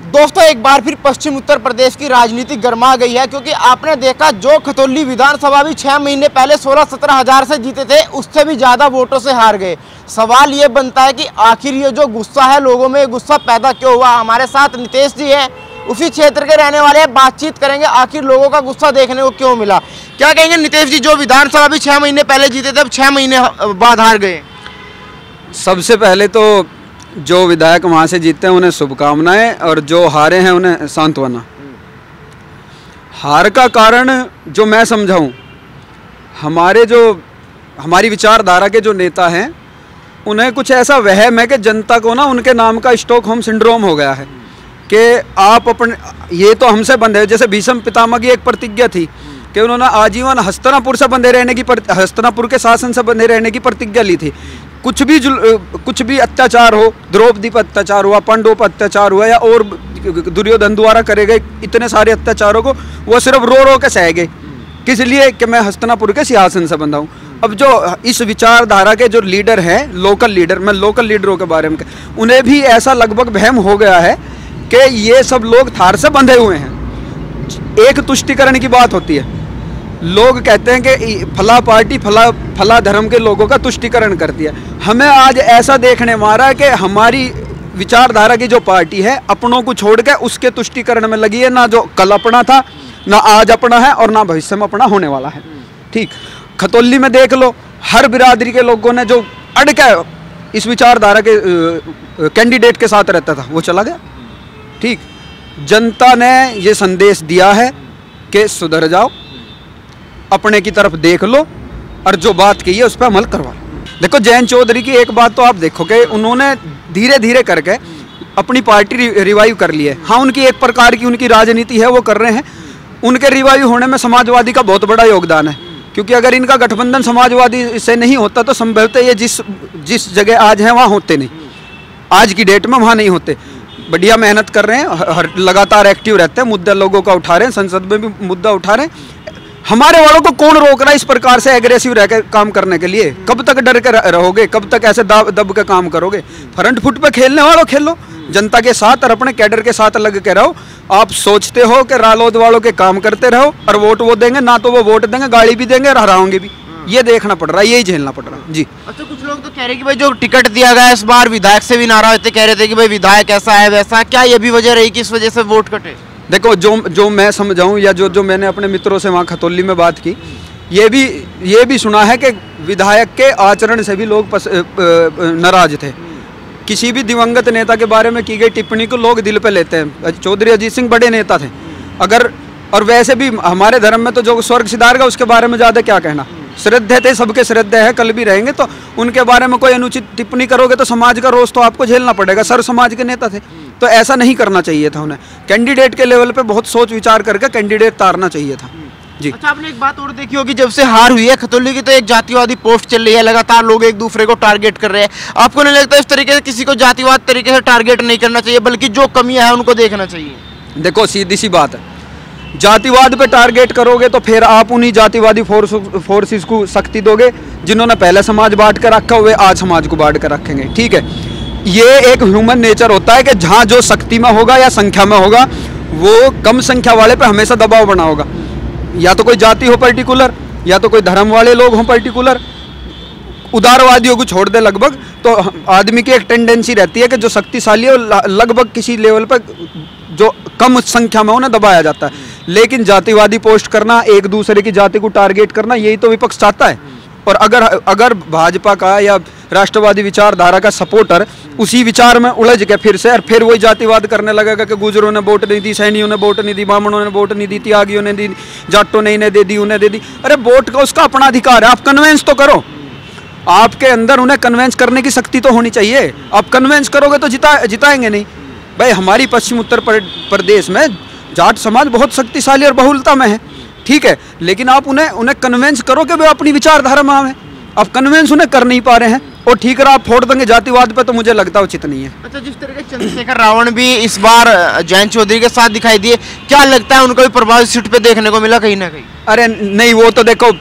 दोस्तों एक बार फिर पश्चिम उत्तर प्रदेश की राजनीति गर्मा गई है, क्योंकि आपने देखा जो खतौली विधानसभा भी 6 महीने पहले 16-17 हजार से जीते थे, उससे भी ज्यादा वोटों से हार गए। सवाल ये बनता है कि आखिर ये जो गुस्सा है लोगों में, गुस्सा पैदा क्यों हुआ। हमारे साथ नितेश जी हैं, उसी क्षेत्र के रहने वाले हैं, बातचीत करेंगे आखिर लोगों का गुस्सा देखने को क्यों मिला। क्या कहेंगे नितेश जी, जो विधानसभा भी 6 महीने पहले जीते थे, अब 6 महीने बाद हार गए। सबसे पहले तो जो विधायक वहाँ से जीते हैं उन्हें शुभकामनाएं, और जो हारे हैं उन्हें सांत्वना। हार का कारण जो मैं समझाऊं, हमारी विचारधारा के जो नेता हैं उन्हें कुछ ऐसा वहम है कि जनता को ना उनके नाम का स्टॉकहोम सिंड्रोम हो गया है कि आप अपने, ये तो हमसे बंधे है। जैसे भीष्म पितामह की एक प्रतिज्ञा थी कि उन्होंने आजीवन हस्तिनापुर से बंधे रहने की, हस्तिनापुर के शासन से बंधे रहने की प्रतिज्ञा ली थी। कुछ भी अत्याचार हो, द्रौपदी पर अत्याचार हुआ, पांडवों पर अत्याचार हुआ, या और दुर्योधन द्वारा करे गए इतने सारे अत्याचारों को वो सिर्फ रो रो के सह गए, किस लिए कि मैं हस्तिनापुर के सिंहासन से बंधा हूँ। अब जो इस विचारधारा के जो लीडर हैं, लोकल लीडर, मैं लोकल लीडरों के बारे में, उन्हें भी ऐसा लगभग वहम हो गया है कि ये सब लोग थार से बंधे हुए हैं। एक तुष्टिकरण की बात होती है, लोग कहते हैं कि फला पार्टी फला धर्म के लोगों का तुष्टिकरण करती है। हमें आज ऐसा देखने में आ रहा है कि हमारी विचारधारा की जो पार्टी है अपनों को छोड़ के उसके तुष्टिकरण में लगी है। ना जो कल अपना था, ना आज अपना है, और ना भविष्य में अपना होने वाला है। ठीक, खतौली में देख लो, हर बिरादरी के लोगों ने जो अड़के इस विचारधारा के कैंडिडेट के साथ रहता था वो चला गया। ठीक, जनता ने ये संदेश दिया है कि सुधर जाओ, अपने की तरफ देख लो, और जो बात की है उस पर अमल करवा। देखो जयंत चौधरी की एक बात तो आप देखो कि उन्होंने धीरे धीरे करके अपनी पार्टी रिवाइव कर ली है। हाँ, उनकी एक प्रकार की उनकी राजनीति है, वो कर रहे हैं। उनके रिवाइव होने में समाजवादी का बहुत बड़ा योगदान है, क्योंकि अगर इनका गठबंधन समाजवादी से नहीं होता तो संभवतः ये जिस जगह आज है वहाँ होते नहीं, आज की डेट में वहाँ नहीं होते। बढ़िया मेहनत कर रहे हैं, लगातार एक्टिव रहते हैं, मुद्दा लोगों का उठा रहे हैं, संसद में भी मुद्दा उठा रहे हैं। हमारे वालों को कौन रोक रहा है इस प्रकार से एग्रेसिव रहकर काम करने के लिए? कब तक डर के रहोगे? कब तक ऐसे दब के काम करोगे? फ्रंट फुट पे खेलने वालों खेलो, जनता के साथ और अपने कैडर के साथ लग के रहो। आप सोचते हो कि रालोद वालों के काम करते रहो और वोट वो देंगे, ना तो वो वोट देंगे, गाड़ी भी देंगे और हराओगे भी। ये देखना पड़ रहा है, यही झेलना पड़ रहा है जी। अच्छा, कुछ लोग तो कह रहे हैं कि भाई जो टिकट दिया गया इस बार विधायक से भी नाराज थे, कह रहे थे कि भाई विधायक ऐसा है वैसा। क्या ये भी वजह रही कि इस वजह से वोट कटे? देखो जो मैं समझाऊं, या जो मैंने अपने मित्रों से वहाँ खतौली में बात की, ये भी सुना है कि विधायक के आचरण से भी लोग नाराज थे। किसी भी दिवंगत नेता के बारे में की गई टिप्पणी को लोग दिल पे लेते हैं। चौधरी अजीत सिंह बड़े नेता थे, और वैसे भी हमारे धर्म में तो जो स्वर्ग सिधारेगा उसके बारे में ज़्यादा क्या कहना। श्रद्धे थे, सबके श्रद्धे है, कल भी रहेंगे। तो उनके बारे में कोई अनुचित टिप्पणी करोगे तो समाज का रोष तो आपको झेलना पड़ेगा। सर समाज के नेता थे, तो ऐसा नहीं करना चाहिए था उन्हें। कैंडिडेट के लेवल पे बहुत सोच विचार करके कैंडिडेट तारना चाहिए था जी। अच्छा, आपने एक बात और देखी होगी, जब से हार हुई है खतौली की तो एक जातिवादी पोस्ट चल रही है, लगातार लोग एक दूसरे को टारगेट कर रहे हैं। आपको नहीं लगता इस तरीके से किसी को जातिवाद तरीके से टारगेट नहीं करना चाहिए, बल्कि जो कमियां हैं उनको देखना चाहिए? देखो सीधी सी बात है, जातिवाद पे टारगेट करोगे तो फिर आप उन्हीं जातिवादी फोर्सेस को शक्ति दोगे जिन्होंने पहले समाज बांट कर रखा हुआ, आज समाज को बांट कर रखेंगे। ठीक है, ये एक ह्यूमन नेचर होता है कि जहाँ जो शक्ति में होगा या संख्या में होगा, वो कम संख्या वाले पे हमेशा दबाव बना होगा। या तो कोई जाति हो पर्टिकुलर, या तो कोई धर्म वाले लोग हों पर्टिकुलर। उदारवादियों को छोड़ दे लगभग, तो आदमी की एक टेंडेंसी रहती है कि जो शक्तिशाली है लगभग किसी लेवल पर जो कम संख्या में उन्हें दबाया जाता है। लेकिन जातिवादी पोस्ट करना, एक दूसरे की जाति को टारगेट करना, यही तो विपक्ष चाहता है। और अगर भाजपा का या राष्ट्रवादी विचारधारा का सपोर्टर उसी विचार में उलझ के फिर वही जातिवाद करने लगेगा कि गुजरों ने वोट नहीं दी, सैनियों ने वोट नहीं दी, ब्राह्मणों ने वोट नहीं दी, त्यागियों ने दी, जाटों ने दे दी, उन्हें दे दी। अरे वोट का उसका अपना अधिकार है, आप कन्वेंस तो करो। आपके अंदर उन्हें कन्वेंस करने की शक्ति तो होनी चाहिए। आप कन्वेंस करोगे तो जिताएंगे नहीं। भाई हमारी पश्चिम उत्तर प्रदेश में जाट समाज बहुत शक्तिशाली और बहुलता में है, ठीक है, लेकिन आप उन्हें कन्वेंस करो कि वे अपनी विचारधारा में आए। आप कन्वेंस उन्हें कर नहीं पा रहे हैं, और ठीक है आप फोड़ देंगे जातिवाद पे, तो मुझे लगता है उचित नहीं है। अच्छा, जिस तरह के चंद्रशेखर रावण भी इस बार जयंत चौधरी के साथ दिखाई दिए, क्या लगता है उनको भी प्रभावित सीट पे देखने को मिला कहीं ना कहीं? अरे नहीं, वो तो देखो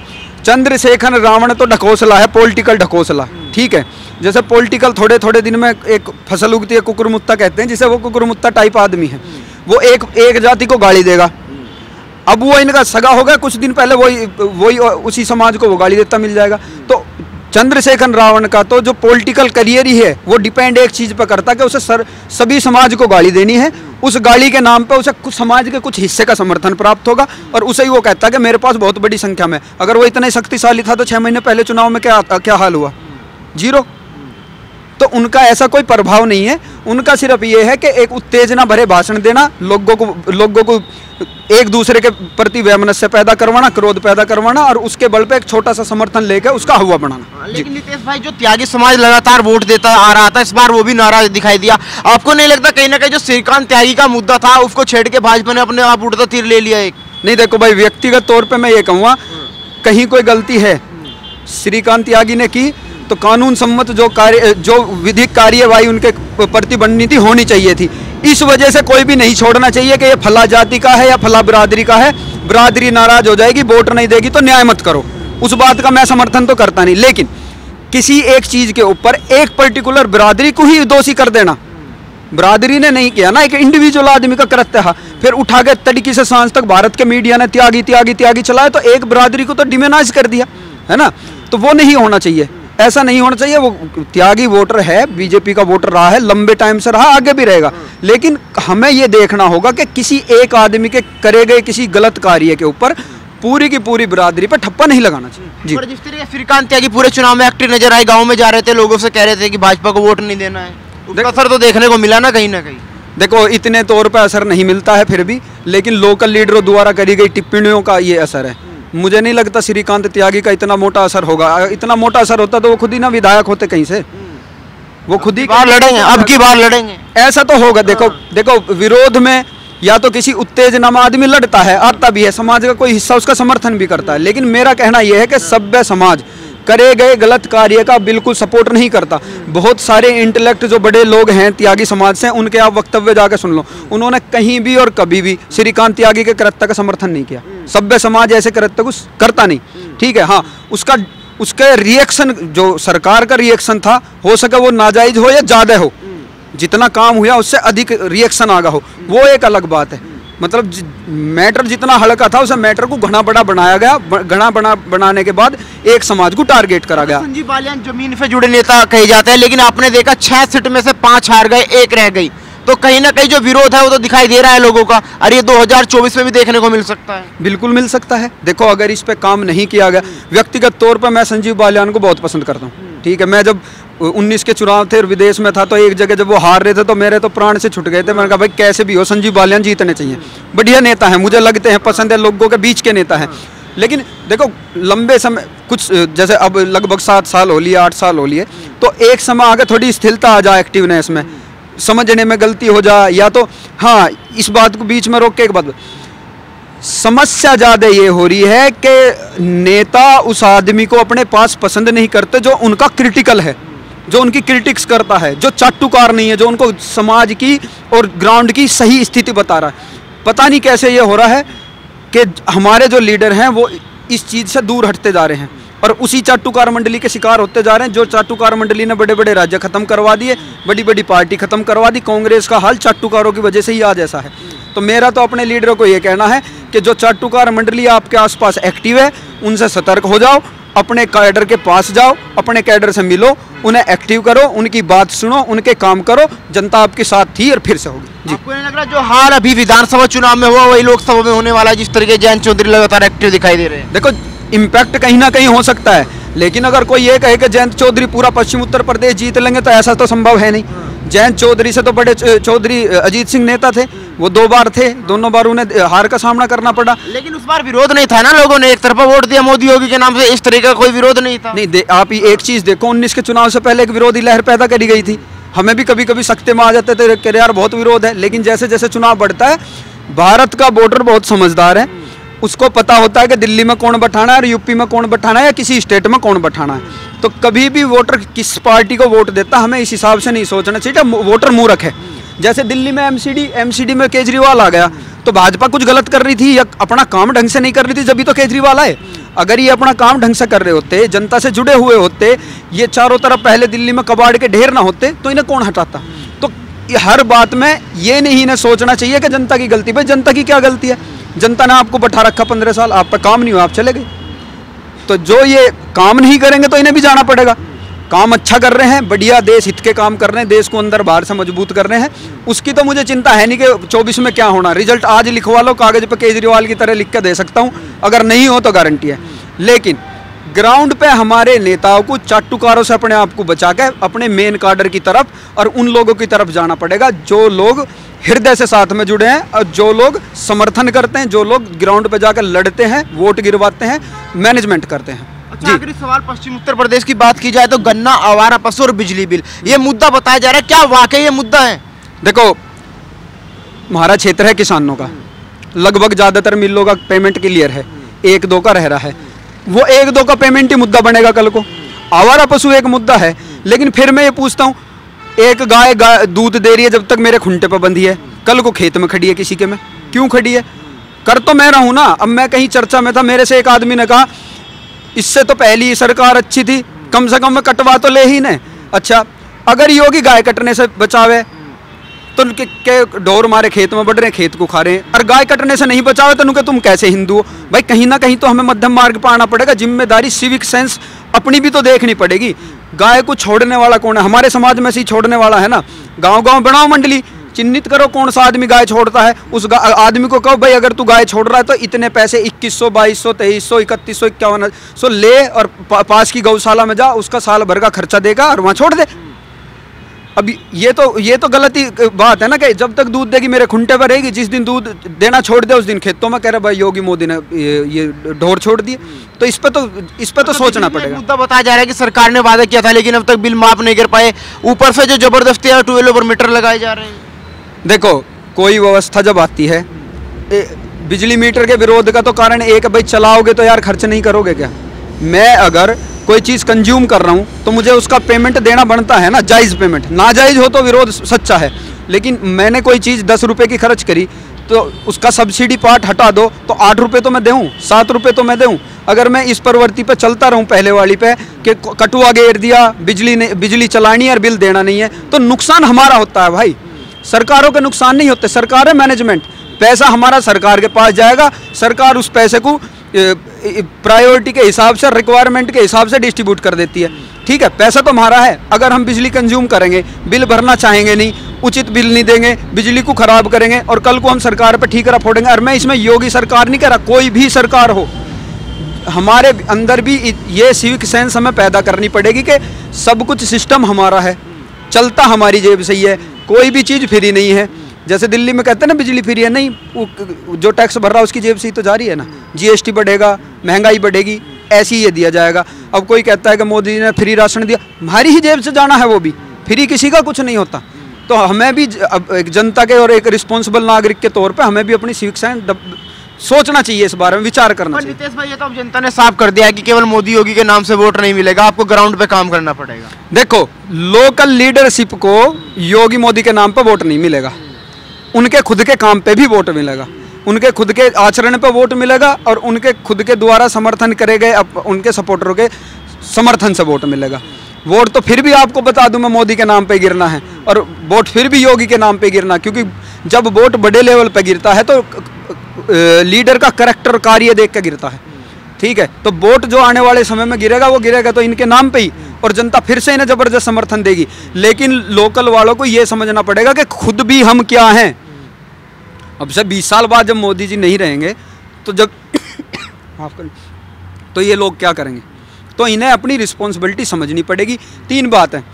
चंद्रशेखर रावण तो ढकोसला है, पॉलिटिकल ढकोसला, ठीक है। जैसे पॉलिटिकल थोड़े थोड़े दिन में एक फसल उगती है, कुकुरमुत्ता कहते हैं, जिसे वो कुकुरमुत्ता टाइप आदमी है, वो एक जाति को गाली देगा। अब वो इनका सगा होगा, कुछ दिन पहले वही उसी समाज को वो गाली देता मिल जाएगा। तो चंद्रशेखर रावण का तो जो पॉलिटिकल करियर ही है वो डिपेंड एक चीज पर करता है कि उसे सभी समाज को गाली देनी है। उस गाली के नाम पे उसे कुछ समाज के कुछ हिस्से का समर्थन प्राप्त होगा और उसे ही वो कहता है कि मेरे पास बहुत बड़ी संख्या में। अगर वो इतना शक्तिशाली था तो 6 महीने पहले चुनाव में क्या हाल हुआ? जीरो। तो उनका ऐसा कोई प्रभाव नहीं है, उनका सिर्फ ये है कि एक उत्तेजना भरे भाषण देना, लोगों को एक दूसरे के प्रति वैमनस्य पैदा करवाना, क्रोध पैदा करवाना और उसके बल पे एक छोटा सा समर्थन लेकर उसका हवा बनाना। लेकिन नितेश भाई, जो त्यागी समाज लगातार वोट देता आ रहा था, इस बार वो भी नाराज दिखाई दिया। आपको नहीं लगता कहीं ना कहीं जो श्रीकांत त्यागी का मुद्दा था उसको छेड़ के भाजपा ने अपने आप उड़ता तीर ले लिया एक? नहीं, देखो भाई, व्यक्तिगत तौर पर मैं ये कहूँगा, कहीं कोई गलती है श्रीकांत त्यागी ने की तो कानून सम्मत जो विधिक कार्यवाही उनके प्रति बननी थी, होनी चाहिए थी। इस वजह से कोई भी नहीं छोड़ना चाहिए कि ये फला जाति का है या फला बिरादरी का है। बिरादरी नाराज हो जाएगी, वोट नहीं देगी तो न्याय मत करो, उस बात का मैं समर्थन तो करता नहीं। लेकिन किसी एक चीज के ऊपर एक पर्टिकुलर बिरादरी को ही दोषी कर देना, बिरादरी ने नहीं किया ना, एक इंडिविजुअल आदमी का कृत्य है। फिर उठा के तरीके से सांस तक भारत के मीडिया ने त्यागी त्यागी त्यागी चलाया तो एक बिरादरी को तो डिमोनाइज कर दिया है ना। तो वो नहीं होना चाहिए, ऐसा नहीं होना चाहिए। वो त्यागी वोटर है, बीजेपी का वोटर रहा है, लंबे टाइम से रहा, आगे भी रहेगा। लेकिन हमें ये देखना होगा कि किसी एक आदमी के करे गए किसी गलत कार्य के ऊपर पूरी की पूरी बिरादरी पर ठप्पा नहीं लगाना चाहिए जी। पर जिस तरीके श्रीकांत त्यागी पूरे चुनाव में एक्टिव नजर आए, गाँव में जा रहे थे, लोगों से कह रहे थे कि भाजपा को वोट नहीं देना है, उसका असर तो देखने को मिला ना कहीं ना कहीं। देखो, इतने तौर पर असर नहीं मिलता है फिर भी, लेकिन लोकल लीडरों द्वारा करी गई टिप्पणियों का ये असर है। मुझे नहीं लगता श्रीकांत त्यागी का इतना मोटा असर होगा। इतना मोटा असर होता तो वो खुद ही ना विधायक होते कहीं से, वो खुद ही बार लड़ेंगे, अब की बार लड़ेंगे, ऐसा तो होगा। देखो विरोध में या तो किसी उत्तेजना में आदमी लड़ता है, आता भी है, समाज का कोई हिस्सा उसका समर्थन भी करता है। लेकिन मेरा कहना यह है कि सभ्य समाज करे गए गलत कार्य का बिल्कुल सपोर्ट नहीं करता। बहुत सारे इंटेलेक्ट जो बड़े लोग हैं त्यागी समाज से, उनके आप वक्तव्य जाकर सुन लो, उन्होंने कहीं भी और कभी भी श्रीकांत त्यागी के कृत्य का समर्थन नहीं किया। सभ्य समाज ऐसे कृत्य को करता नहीं, ठीक है। हाँ, उसका रिएक्शन जो सरकार का रिएक्शन था, हो सके वो नाजायज हो या ज्यादा हो, जितना काम हुआ उससे अधिक रिएक्शन आगा हो, वो एक अलग बात है। मतलब मैटर जितना हल्का था उसे मैटर को घना बड़ा बनाया गया, घना बड़ा बनाने के बाद एक समाज को टारगेट करा गया। संजीव बालियान जमीन से जुड़े नेता कहे जाते हैं, लेकिन आपने देखा 6 सीट में से 5 हार गए, 1 रह गई। तो कहीं ना कहीं जो विरोध है वो तो दिखाई दे रहा है लोगों का, और ये 2024 में भी देखने को मिल सकता है। बिल्कुल मिल सकता है। देखो, अगर इस पे काम नहीं किया गया, व्यक्तिगत तौर पर मैं संजीव बालियान को बहुत पसंद करता हूँ, ठीक है। मैं जब 19 के चुनाव थे और विदेश में था तो एक जगह जब वो हार रहे थे तो मेरे तो प्राण से छूट गए थे। मैंने कहा भाई कैसे भी हो संजीव बालियान जीतने चाहिए, बढ़िया नेता है, मुझे लगते हैं, पसंद है, लोगों के बीच के नेता हैं। लेकिन देखो, लंबे समय कुछ जैसे अब लगभग 7 साल हो लिए, 8 साल हो लिए, तो एक समय आगे थोड़ी स्थिरता आ जाए, एक्टिवनेस में, समझने में गलती हो जाए, या तो हाँ, इस बात को बीच में रोक के एक बात, समस्या ज़्यादा ये हो रही है कि नेता उस आदमी को अपने पास पसंद नहीं करते जो उनका क्रिटिकल है, जो उनकी क्रिटिक्स करता है, जो चाटुकार नहीं है, जो उनको समाज की और ग्राउंड की सही स्थिति बता रहा है। पता नहीं कैसे ये हो रहा है कि हमारे जो लीडर हैं वो इस चीज़ से दूर हटते जा रहे हैं और उसी चाटुकार मंडली के शिकार होते जा रहे हैं। जो चाटुकार मंडली ने बड़े बड़े राज्य खत्म करवा दिए, बड़ी बड़ी पार्टी खत्म करवा दी, कांग्रेस का हाल चाटुकारों की वजह से ही आज ऐसा है। तो मेरा तो अपने लीडरों को ये कहना है कि जो चाटुकार मंडली आपके आसपास एक्टिव है, उनसे सतर्क हो जाओ, अपने कैडर के पास जाओ, अपने कैडर से मिलो, उन्हें एक्टिव करो, उनकी बात सुनो, उनके काम करो, जनता आपके साथ थी और फिर से होगी जी। आपको नहीं लग रहा जो हाल अभी विधानसभा चुनाव में हुआ वही लोकसभा में होने वाला है, जिस तरीके जयंत चौधरी लगातार एक्टिव दिखाई दे रहे हैं? देखो, इम्पैक्ट कहीं ना कहीं हो सकता है, लेकिन अगर कोई ये कहे कि जयंत चौधरी पूरा पश्चिम उत्तर प्रदेश जीत लेंगे तो ऐसा तो संभव है नहीं। जयंत चौधरी से तो बड़े चौधरी अजीत सिंह नेता थे, वो 2 बार थे, दोनों बार उन्हें हार का सामना करना पड़ा। लेकिन उस बार विरोध नहीं था ना, लोगों ने एक तरफा वोट दिया मोदी योगी के नाम से, इस तरीके का कोई विरोध नहीं था। नहीं, आप एक चीज देखो, 19 के चुनाव से पहले एक विरोधी लहर पैदा करी गई थी। हमें भी कभी कभी सख्ते में आ जाते थे कि यार बहुत विरोध है, लेकिन जैसे जैसे चुनाव बढ़ता है, भारत का वोटर बहुत समझदार है, उसको पता होता है कि दिल्ली में कौन बैठाना है और यूपी में कौन बैठाना है या किसी स्टेट में कौन बैठाना है। तो कभी भी वोटर किस पार्टी को वोट देता, हमें इस हिसाब से नहीं सोचना चाहिए। वोटर मूर्ख है। जैसे दिल्ली में एमसीडी में केजरीवाल आ गया तो भाजपा कुछ गलत कर रही थी या अपना काम ढंग से नहीं कर रही थी, जब भी तो केजरीवाल आए। अगर ये अपना काम ढंग से कर रहे होते, जनता से जुड़े हुए होते, ये चारों तरफ पहले दिल्ली में कबाड़ के ढेर ना होते तो इन्हें कौन हटाता। तो हर बात में ये नहीं इन्हें सोचना चाहिए कि जनता की गलती। भाई जनता की क्या गलती है? जनता ने आपको बैठा रखा 15 साल, आप पे काम नहीं हुआ, आप चले गए। तो जो ये काम नहीं करेंगे तो इन्हें भी जाना पड़ेगा। काम अच्छा कर रहे हैं, बढ़िया देश हित के काम कर रहे हैं, देश को अंदर बाहर से मजबूत कर रहे हैं, उसकी तो मुझे चिंता है नहीं कि 24 में क्या होना। रिजल्ट आज लिखवा लो, कागज पे केजरीवाल की तरह लिख के दे सकता हूँ, अगर नहीं हो तो गारंटी है। लेकिन ग्राउंड पे हमारे नेताओं को चाटुकारों से अपने आप को बचा के अपने मेन काडर की तरफ और उन लोगों की तरफ जाना पड़ेगा जो लोग हृदय से साथ में जुड़े हैं और जो लोग समर्थन करते हैं, जो लोग ग्राउंड पे जाकर लड़ते हैं, वोट गिरवाते हैं, मैनेजमेंट करते हैं। अच्छा, आखिरी सवाल, पश्चिम उत्तर प्रदेश की बात की जाए तो गन्ना, आवारा पशु और बिजली बिल, ये मुद्दा बताया जा रहा है, क्या वाकई ये मुद्दा है? देखो, हमारा क्षेत्र है किसानों का, लगभग ज़्यादातर मिलों का पेमेंट क्लियर है, 1-2 का रह रहा है। वो 1-2 का पेमेंट ही मुद्दा बनेगा कल को। आवारा पशु एक मुद्दा है, लेकिन फिर मैं ये पूछता हूँ, एक गाय दूध दे रही है जब तक मेरे खुंटे पर बंधी है, कल को खेत में खड़ी है किसी के में, क्यों खड़ी है? कर तो मैं रहा हूँ ना। अब मैं कहीं चर्चा में था, मेरे से एक आदमी ने कहा इससे तो पहली सरकार अच्छी थी, कम से कम कटवा तो ले ही ने। अच्छा, अगर योगी गाय कटने से बचावे तो के ढोर हमारे खेत में बढ़ रहे हैं, खेत को खा रहे हैं, और गाय कटने से नहीं बचावे तो तुम कैसे हिंदू हो? भाई कहीं ना कहीं तो हमें मध्यम मार्ग पर आना पड़ेगा। जिम्मेदारी, सिविक सेंस अपनी भी तो देखनी पड़ेगी। गाय को छोड़ने वाला कौन है? हमारे समाज में से ही छोड़ने वाला है ना। गांव-गांव बनाओ मंडली, चिन्हित करो कौन सा आदमी गाय छोड़ता है, उस आदमी को कहो भाई अगर तू गाय छोड़ रहा है तो इतने पैसे 2100, 2200, 2300, 3100, 5100 ले और पास की गौशाला में जा, उसका साल भर का खर्चा देगा और वहाँ छोड़ दे। अब ये तो गलत ही बात है ना कि जब तक दूध देगी मेरे खुंटे पर रहेगी, जिस दिन दूध देना छोड़ दे उस दिन खेतों में कह रहे भाई योगी मोदी ने ये ढोर छोड़ दिए। तो इस पे तो सोचना पड़ेगा। मुद्दा बताया जा रहा है कि सरकार ने वादा किया था लेकिन अब तक बिल माफ नहीं कर पाए, ऊपर से जो जबरदस्ती 12 ओवर मीटर लगाए जा रहे हैं। देखो, कोई व्यवस्था जब आती है, बिजली मीटर के विरोध का तो कारण एक, भाई चलाओगे तो यार खर्च नहीं करोगे क्या? मैं अगर कोई चीज़ कंज्यूम कर रहा हूँ तो मुझे उसका पेमेंट देना बनता है ना, जायज़ पेमेंट। नाजायज़ हो तो विरोध सच्चा है, लेकिन मैंने कोई चीज़ 10 रुपये की खर्च करी तो उसका सब्सिडी पार्ट हटा दो तो 8 रुपये तो मैं दूँ, 7 रुपये तो मैं दूँ। अगर मैं इस प्रवृत्ति पे चलता रहूँ पहले वाली पे कि कटुआ घेर दिया, बिजली चलानी है और बिल देना नहीं है, तो नुकसान हमारा होता है भाई, सरकारों के नुकसान नहीं होते। सरकार है मैनेजमेंट, पैसा हमारा सरकार के पास जाएगा, सरकार उस पैसे को प्रायोरिटी के हिसाब से, रिक्वायरमेंट के हिसाब से डिस्ट्रीब्यूट कर देती है। ठीक है, पैसा तो हमारा है। अगर हम बिजली कंज्यूम करेंगे, बिल भरना चाहेंगे नहीं, उचित बिल नहीं देंगे, बिजली को खराब करेंगे और कल को हम सरकार पर ठीकरा फोड़ेंगे। और मैं इसमें योगी सरकार नहीं कह रहा, कोई भी सरकार हो, हमारे अंदर भी ये सिविक सेंस हमें पैदा करनी पड़ेगी कि सब कुछ सिस्टम हमारा है, चलता हमारी जेब से ही है, कोई भी चीज़ फ्री नहीं है। जैसे दिल्ली में कहते हैं ना बिजली फ्री है, नहीं, वो जो टैक्स भर रहा है उसकी जेब से ही तो जा रही है ना। जीएसटी बढ़ेगा, महंगाई बढ़ेगी, ऐसे ही ये दिया जाएगा। अब कोई कहता है कि मोदी ने फ्री राशन दिया, हमारी ही जेब से जाना है, वो भी फ्री किसी का कुछ नहीं होता। तो हमें भी अब एक जनता के और एक रिस्पॉन्सिबल नागरिक के तौर पे हमें भी अपनी सिविक सेंस सोचना चाहिए, इस बारे में विचार करना चाहिए। नितेश भाई, ये तो अब जनता ने साफ कर दिया है कि केवल मोदी योगी के नाम से वोट नहीं मिलेगा, आपको ग्राउंड पे काम करना पड़ेगा। देखो, लोकल लीडरशिप को योगी मोदी के नाम पे वोट नहीं मिलेगा, उनके खुद के काम पे भी वोट मिलेगा, उनके खुद के आचरण पे वोट मिलेगा और उनके खुद के द्वारा समर्थन करे गए उनके सपोर्टरों के समर्थन से वोट मिलेगा। वोट तो फिर भी आपको बता दूं मैं, मोदी के नाम पे गिरना है और वोट फिर भी योगी के नाम पे गिरना, क्योंकि जब वोट बड़े लेवल पे गिरता है तो लीडर का करैक्टर, कार्य देख के गिरता है। ठीक है, तो वोट जो आने वाले समय में गिरेगा वो गिरेगा तो इनके नाम पे ही, और जनता फिर से इन्हें जबरदस्त समर्थन देगी। लेकिन लोकल वालों को ये समझना पड़ेगा कि खुद भी हम क्या हैं। अब से 20 साल बाद जब मोदी जी नहीं रहेंगे तो जब माफ करें, तो ये लोग क्या करेंगे? तो इन्हें अपनी रिस्पॉन्सिबिलिटी समझनी पड़ेगी। 3 बात है,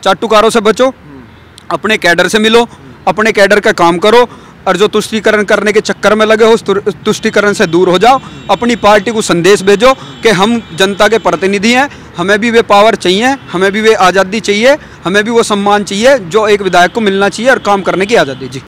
चाटुकारों से बचो, अपने कैडर से मिलो, अपने कैडर का काम करो, और जो तुष्टीकरण करने के चक्कर में लगे हो उस तुष्टीकरण से दूर हो जाओ। अपनी पार्टी को संदेश भेजो कि हम जनता के प्रतिनिधि हैं, हमें भी वे पावर चाहिए, हमें भी वे आज़ादी चाहिए, हमें भी वो सम्मान चाहिए जो एक विधायक को मिलना चाहिए और काम करने की आज़ादी। जी।